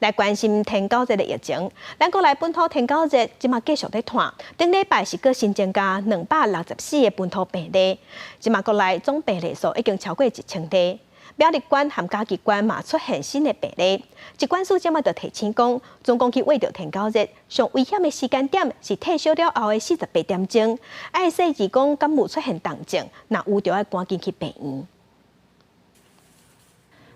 来关心天狗热的疫情，咱国内本土天狗热即马继续在传，顶礼拜是个新增加264个本土病例，即马国内总病例数已经超过1000例。苗栗县和嘉义县嘛出现新的病例，疾管署即马就提醒讲，总共去为着天狗热上危险的时间点是退休了后的48点钟，爱说义工敢有出现动静，若有就要赶紧去病院。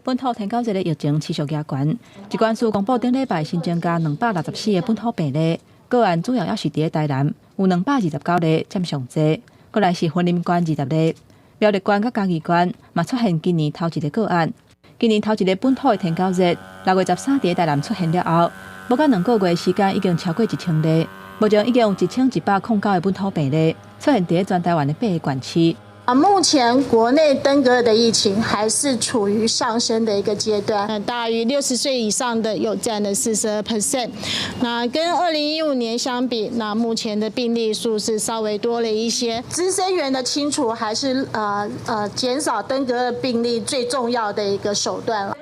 本土天狗热的疫情持续加悬，疾管署公布顶礼拜新增加264个本土病例，个案主要也是伫台南，有229例占上济，过来是云林县20例，苗栗县甲嘉义县嘛出现今年头一个个案。今年头一个本土的天狗热，6月13伫台南出现了后，无到2个月时间已经超过1000例，目前已经有1109个本土病例出现伫全台湾的8个县市。 目前国内登革热的疫情还是处于上升的一个阶段，大于60岁以上的有占了42%。那跟2015年相比，那目前的病例数是稍微多了一些。滋生源的清除还是减少登革热病例最重要的一个手段了。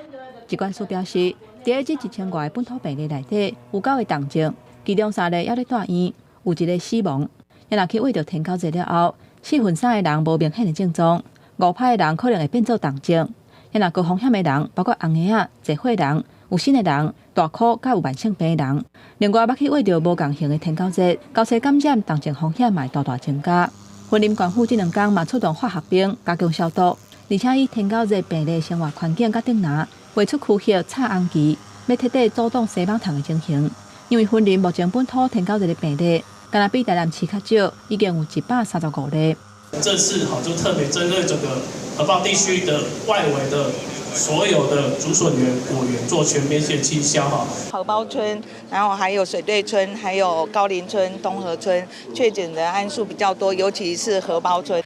疾管署表示，在这1000多个本土病例内底，有9个重症，其中3个还在住院，有1个死亡。也若去为着天狗热了后。 4分3个人无明显的症状，5派的人可能会变做重症。也若高风险的人，包括红牙仔、坐火人、有新的人、大箍甲有慢性病的人。另外，要去为着无共型的天狗热，交叉感染重症风险也大大增加。云林县府这2天嘛出动化学兵加强消毒，而且以天狗热病例生活环境甲顶拿，画出区域插红旗，要彻底阻挡西网虫的情形。因为云林目前本土天狗热的病例。 敢若比台南市较少，已经有135例。这次就特别针对整个河浜地区的外围的所有的竹笋园、果园做全面性清消荷包村，然后还有水队村、还有高林村、东河村确诊的案数比较多，尤其是荷包村。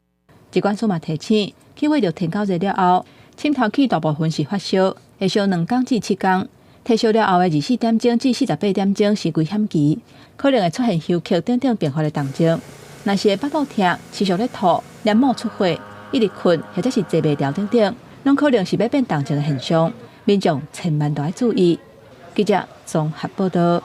疾管署嘛提醒，去为着天狗热了后，深头起大部分是发烧，会烧2天至7天。 退烧了后的24点钟至48点钟是危险期，可能会出现休克等并发的动静。若是会腹肚痛、持续咧吐、黏膜出血、一直困或者是坐袂牢等，拢可能是要变动静的现象，民众千万要注意。记者综合报道。